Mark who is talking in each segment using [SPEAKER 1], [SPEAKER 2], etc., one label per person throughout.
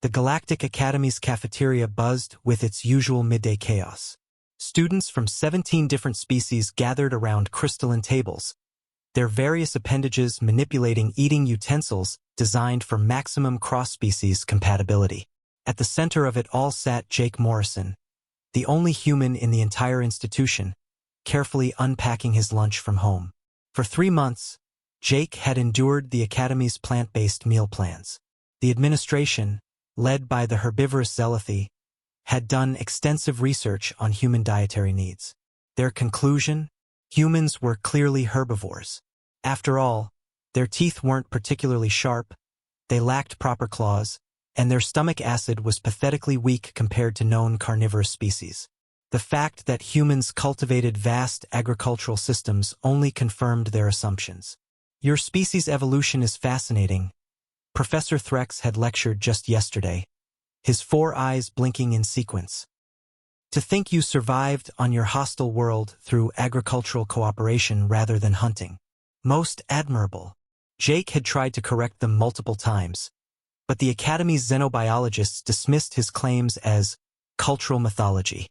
[SPEAKER 1] The Galactic Academy's cafeteria buzzed with its usual midday chaos. Students from 17 different species gathered around crystalline tables, their various appendages manipulating eating utensils designed for maximum cross-species compatibility. At the center of it all sat Jake Morrison, the only human in the entire institution, carefully unpacking his lunch from home. For 3 months, Jake had endured the Academy's plant-based meal plans. The administration, led by the herbivorous Zealothy, had done extensive research on human dietary needs. Their conclusion? Humans were clearly herbivores. After all, their teeth weren't particularly sharp, they lacked proper claws, and their stomach acid was pathetically weak compared to known carnivorous species. The fact that humans cultivated vast agricultural systems only confirmed their assumptions. Your species' evolution is fascinating, Professor Threx had lectured just yesterday, his 4 eyes blinking in sequence. To think you survived on your hostile world through agricultural cooperation rather than hunting. Most admirable. Jake had tried to correct them multiple times, but the Academy's xenobiologists dismissed his claims as cultural mythology.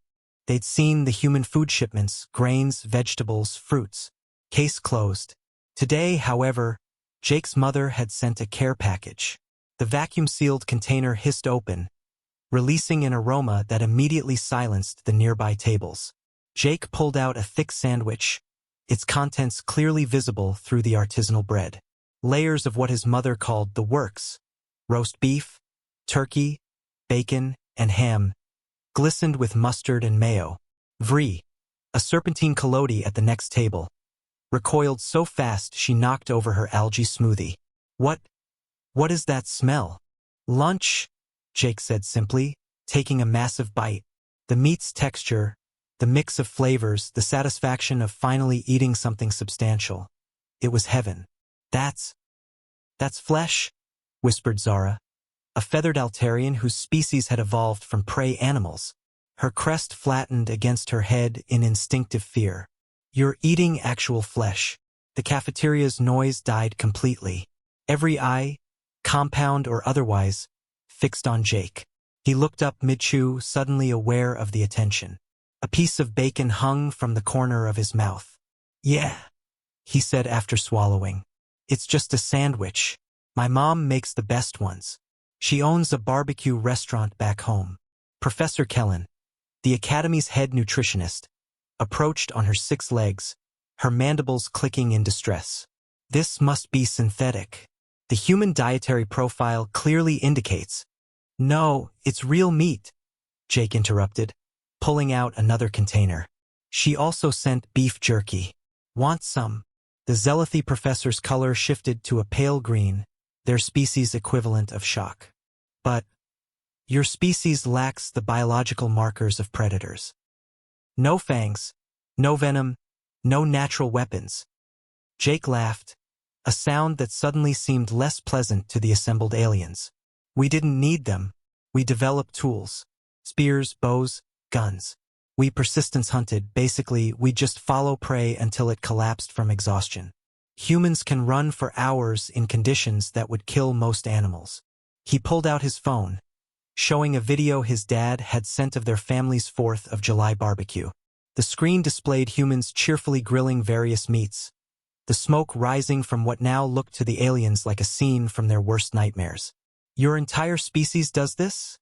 [SPEAKER 1] They'd seen the human food shipments, grains, vegetables, fruits. Case closed. Today, however, Jake's mother had sent a care package. The vacuum-sealed container hissed open, releasing an aroma that immediately silenced the nearby tables. Jake pulled out a thick sandwich, its contents clearly visible through the artisanal bread. Layers of what his mother called the works, roast beef, turkey, bacon, and ham, glistened with mustard and mayo. Vri, a serpentine Collodi at the next table, recoiled so fast she knocked over her algae smoothie. What is that smell? Lunch, Jake said simply, taking a massive bite. The meat's texture, the mix of flavors, the satisfaction of finally eating something substantial. It was heaven. That's flesh, whispered Zara, a feathered Altarian whose species had evolved from prey animals. Her crest flattened against her head in instinctive fear. You're eating actual flesh. The cafeteria's noise died completely. Every eye, compound or otherwise, fixed on Jake. He looked up mid-chew, suddenly aware of the attention. A piece of bacon hung from the corner of his mouth. Yeah, he said after swallowing. It's just a sandwich. My mom makes the best ones. She owns a barbecue restaurant back home. Professor Kellen, the Academy's head nutritionist, approached on her 6 legs, her mandibles clicking in distress. This must be synthetic. The human dietary profile clearly indicates. No, it's real meat, Jake interrupted, pulling out another container. She also sent beef jerky. Want some? The Zealothy professor's color shifted to a pale green, their species' equivalent of shock. But your species lacks the biological markers of predators. No fangs, no venom, no natural weapons. Jake laughed, a sound that suddenly seemed less pleasant to the assembled aliens. We didn't need them. We developed tools. Spears, bows, guns. We persistence hunted. Basically, we just follow prey until it collapsed from exhaustion. Humans can run for hours in conditions that would kill most animals. He pulled out his phone, showing a video his dad had sent of their family's 4th of July barbecue. The screen displayed humans cheerfully grilling various meats, the smoke rising from what now looked to the aliens like a scene from their worst nightmares. Your entire species does this?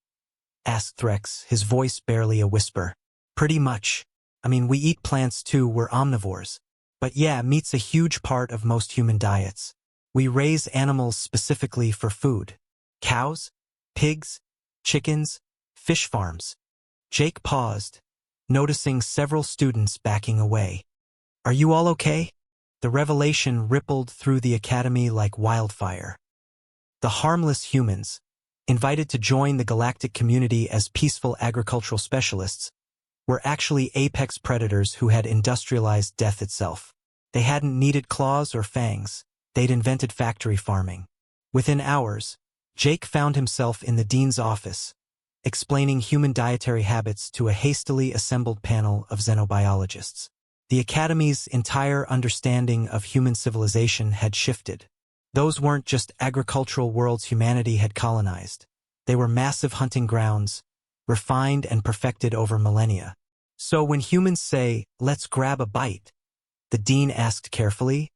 [SPEAKER 1] Asked Threx, his voice barely a whisper. Pretty much. I mean, we eat plants too, we're omnivores. But yeah, meat's a huge part of most human diets. We raise animals specifically for food. Cows, pigs, chickens, fish farms. Jake paused, noticing several students backing away. Are you all okay? The revelation rippled through the Academy like wildfire. The harmless humans, invited to join the galactic community as peaceful agricultural specialists, were actually apex predators who had industrialized death itself. They hadn't needed claws or fangs. They'd invented factory farming. Within hours, Jake found himself in the dean's office, explaining human dietary habits to a hastily assembled panel of xenobiologists. The Academy's entire understanding of human civilization had shifted. Those weren't just agricultural worlds humanity had colonized. They were massive hunting grounds, refined and perfected over millennia. So when humans say, "Let's grab a bite," the dean asked carefully,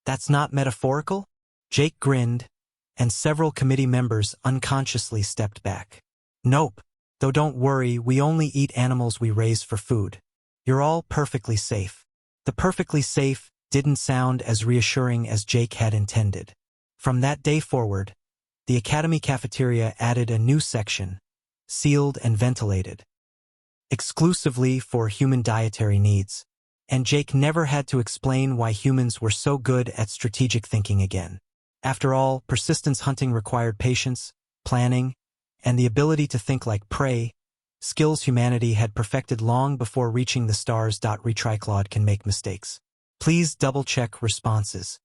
[SPEAKER 1] "That's not metaphorical?" Jake grinned, and several committee members unconsciously stepped back. "Nope. Though don't worry, we only eat animals we raise for food. You're all perfectly safe." The perfectly safe didn't sound as reassuring as Jake had intended. From that day forward, the Academy cafeteria added a new section, sealed and ventilated, exclusively for human dietary needs, and Jake never had to explain why humans were so good at strategic thinking again. After all, persistence hunting required patience, planning, and the ability to think like prey, skills humanity had perfected long before reaching the stars. Retriclod can make mistakes. Please double-check responses.